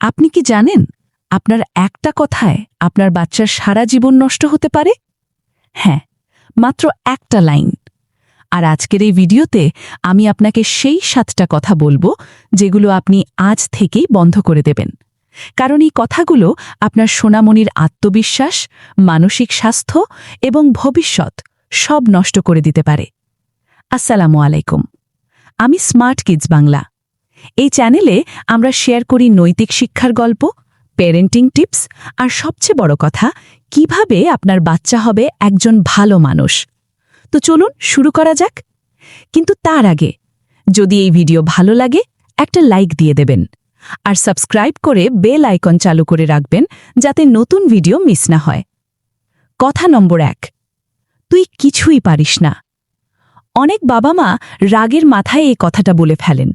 আপনি কি জানেন আপনার একটা কথায় আপনার বাচ্চার সারা জীবন নষ্ট হতে পারে? হ্যাঁ, মাত্র একটা লাইন। আর আজকের এই ভিডিওতে আমি আপনাকে সেই 7টা কথা বলবো যেগুলো আপনি আজ থেকেই বন্ধ করে দেবেন। কারণ এই কথাগুলো আপনার সোনামণির আত্মবিশ্বাস, মানসিক স্বাস্থ্য এবং ভবিষ্যৎ সব নষ্ট করে দিতে পারে। আসসালামু আলাইকুম, আমি স্মার্ট কিডস বাংলা। এই চ্যানেলে আমরা শেয়ার করি নৈতিক শিক্ষার গল্প, প্যারেন্টিং টিপস আর সবচেয়ে বড় কথা, কিভাবে আপনার বাচ্চা হবে একজন ভালো মানুষ। তো চলুন শুরু করা যাক। কিন্তু তার আগে, যদি এই ভিডিও ভালো লাগে একটা লাইক দিয়ে দেবেন আর সাবস্ক্রাইব করে বেল আইকন চালু করে রাখবেন যাতে নতুন ভিডিও মিস না হয়। কথা নম্বর 1, তুই কিছুই পারিস না। অনেক বাবা মা রাগের মাথায় এই কথাটা বলে ফেলেন।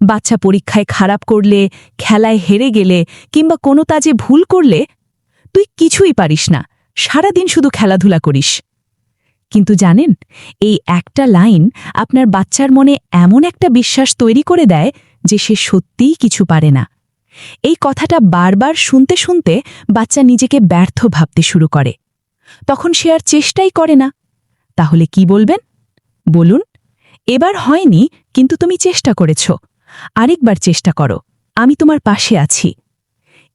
বাচ্চা পরীক্ষায় খারাপ করলে, খেলায় হেরে গেলে কিংবা কোনো কাজে ভুল করলে, তুই কিছুই পারিস না, সারাদিন শুধু খেলাধুলা করিস। কিন্তু জানেন, এই একটা লাইন আপনার বাচ্চার মনে এমন একটা বিশ্বাস তৈরি করে দেয় যে সে সত্যিই কিছু পারে না। এই কথাটা বারবার শুনতে শুনতে বাচ্চা নিজেকে ব্যর্থ ভাবতে শুরু করে। তখন সে আর চেষ্টাই করে না। তাহলে কি বলবেন? বলুন, এবার হয়নি, কিন্তু তুমি চেষ্টা করেছ, আরেকবার চেষ্টা করো, আমি তোমার পাশে আছি।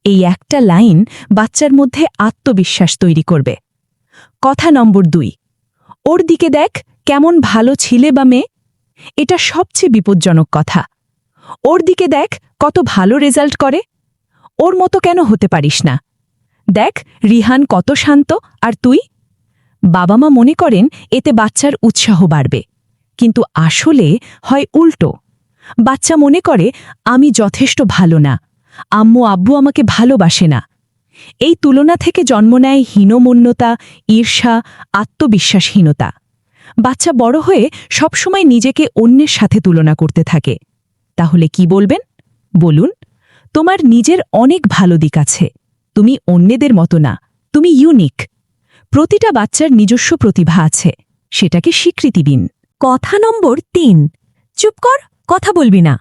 এই একটা লাইন বাচ্চার মধ্যে আত্মবিশ্বাস তৈরি করবে। কথা নম্বর 2, ওর দিকে দেখ কেমন ভালো ছেলে বা মেয়ে। এটা সবচেয়ে বিপজ্জনক কথা। ওর দিকে দেখ কত ভালো রেজাল্ট করে, ওর মতো কেন হতে পারিস না? দেখ রিহান কত শান্ত, আর তুই? বাবা মা মনে করেন এতে বাচ্চার উৎসাহ বাড়বে, কিন্তু আসলে হয় উল্টো। বাচ্চা মনে করে আমি যথেষ্ট ভালো না, আম্মু আব্বু আমাকে ভালোবাসে না। এই তুলনা থেকে জন্ম নেয় হীনমন্যতা, ঈর্ষা, আত্মবিশ্বাসহীনতা। বাচ্চা বড় হয়ে সবসময় নিজেকে অন্যের সাথে তুলনা করতে থাকে। তাহলে কি বলবেন? বলুন, তোমার নিজের অনেক ভালো দিক আছে, তুমি অন্যদের মতো না, তুমি ইউনিক। প্রতিটা বাচ্চার নিজস্ব প্রতিভা আছে, সেটাকে স্বীকৃতি দিন। কথা নম্বর 3, চুপ কর, কথা বলবি না।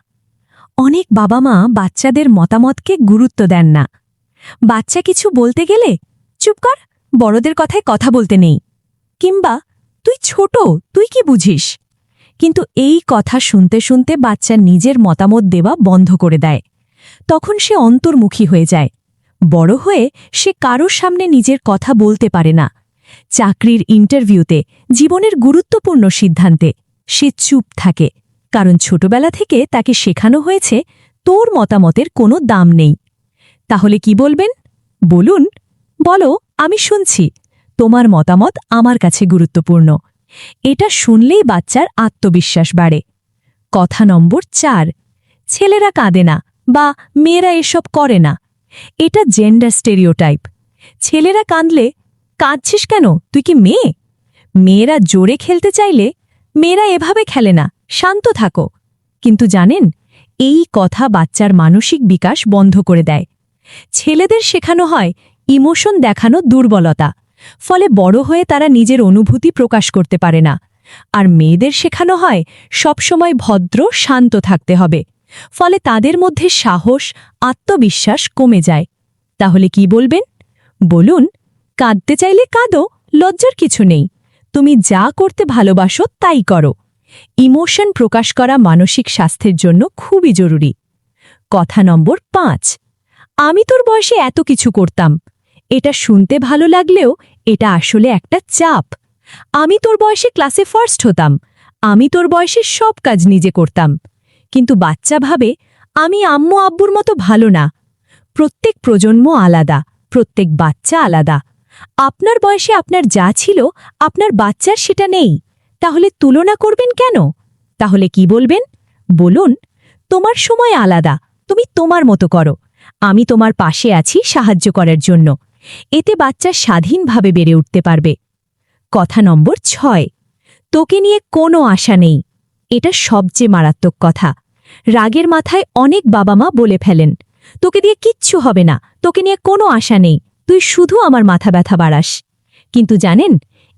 অনেক বাবা মা বাচ্চাদের মতামতকে গুরুত্ব দেন না। বাচ্চা কিছু বলতে গেলে চুপ কর, বড়দের কথায় কথা বলতে নেই, কিংবা তুই ছোট, তুই কি বুঝিস? কিন্তু এই কথা শুনতে শুনতে বাচ্চা নিজের মতামত দেওয়া বন্ধ করে দেয়। তখন সে অন্তর্মুখী হয়ে যায়। বড় হয়ে সে কারোর সামনে নিজের কথা বলতে পারে না। চাকরির ইন্টারভিউতে, জীবনের গুরুত্বপূর্ণ সিদ্ধান্তে সে চুপ থাকে, কারণ ছোটবেলা থেকে তাকে শেখানো হয়েছে তোর মতামতের কোনো দাম নেই। তাহলে কি বলবেন? বলুন, বলো, আমি শুনছি, তোমার মতামত আমার কাছে গুরুত্বপূর্ণ। এটা শুনলেই বাচ্চার আত্মবিশ্বাস বাড়ে। কথা নম্বর 4, ছেলেরা কাঁদে না বা মেয়েরা এসব করে না। এটা জেন্ডার স্টেরিওটাইপ। ছেলেরা কাঁদলে কাঁদছিস কেন, তুই কি মেয়ে? মেয়েরা জোরে খেলতে চাইলে মেয়েরা এভাবে খেলে না, শান্ত থাকো। কিন্তু জানেন, এই কথা বাচ্চার মানসিক বিকাশ বন্ধ করে দেয়। ছেলেদের শেখানো হয় ইমোশন দেখানো দুর্বলতা, ফলে বড় হয়ে তারা নিজের অনুভূতি প্রকাশ করতে পারে না। আর মেয়েদের শেখানো হয় সবসময় ভদ্র, শান্ত থাকতে হবে, ফলে তাদের মধ্যে সাহস, আত্মবিশ্বাস কমে যায়। তাহলে কি বলবেন? বলুন, কাঁদতে চাইলে কাঁদো, লজ্জার কিছু নেই। তুমি যা করতে ভালোবাসো তাই করো। ইমোশন প্রকাশ করা মানসিক স্বাস্থ্যের জন্য খুবই জরুরি। কথা নম্বর 5, আমি তোর বয়সে এত কিছু করতাম। এটা শুনতে ভালো লাগলেও এটা আসলে একটা চাপ। আমি তোর বয়সে ক্লাসে ফার্স্ট হতাম, আমি তোর বয়সে সব কাজ নিজে করতাম। কিন্তু বাচ্চা ভাবে আমি আম্মু আব্বুর মতো ভালো না। প্রত্যেক প্রজন্ম আলাদা, প্রত্যেক বাচ্চা আলাদা। আপনার বয়সে আপনার যা ছিল, আপনার বাচ্চার সেটা নেই। তাহলে তুলনা করবেন কেন? তাহলে কি বলবেন? বলুন, তোমার সময় আলাদা, তুমি তোমার মতো করো, আমি তোমার পাশে আছি সাহায্য করার জন্য। এতে বাচ্চা স্বাধীনভাবে বেড়ে উঠতে পারবে। কথা নম্বর 6, তোকে নিয়ে কোনো আশা নেই। এটা সবচেয়ে মারাত্মক কথা। রাগের মাথায় অনেক বাবা মা বলে ফেলেন, তোকে দিয়ে কিচ্ছু হবে না, তোকে নিয়ে কোনো আশা নেই, তুই শুধু আমার মাথা ব্যথা বাড়াস। কিন্তু জানেন,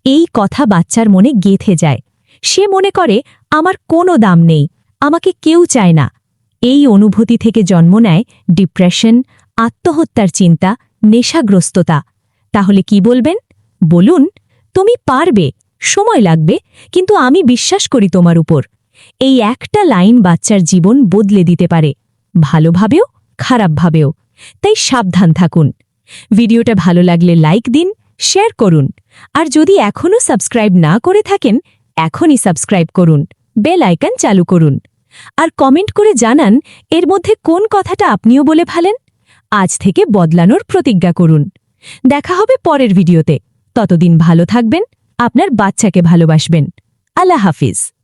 এই কথা বাচ্চার মনে গেঁথে যায়। সে মনে করে আমার কোনো দাম নেই, আমাকে কেউ চায় না। এই অনুভূতি থেকে জন্ম নেয় ডিপ্রেশন, আত্মহত্যার চিন্তা, নেশাগ্রস্ততা। তাহলে কি বলবেন? বলুন, তুমি পারবে, সময় লাগবে, কিন্তু আমি বিশ্বাস করি তোমার উপর। এই একটা লাইন বাচ্চার জীবন বদলে দিতে পারে, ভালোভাবেও খারাপভাবেও। তাই সাবধান থাকুন। ভিডিওটা ভালো লাগলে লাইক দিন, শেয়ার করুন। আর যদি এখনও সাবস্ক্রাইব না করে থাকেন, এখনই সাবস্ক্রাইব করুন, বেল আইকন চালু করুন। আর কমেন্ট করে জানান এর মধ্যে কোন কথাটা আপনিও বলে ফেলেন। আজ থেকে বদলানোর প্রতিজ্ঞা করুন। দেখা হবে পরের ভিডিওতে। ততদিন ভালো থাকবেন, আপনার বাচ্চাকে ভালোবাসবেন। আল্লাহ হাফিজ।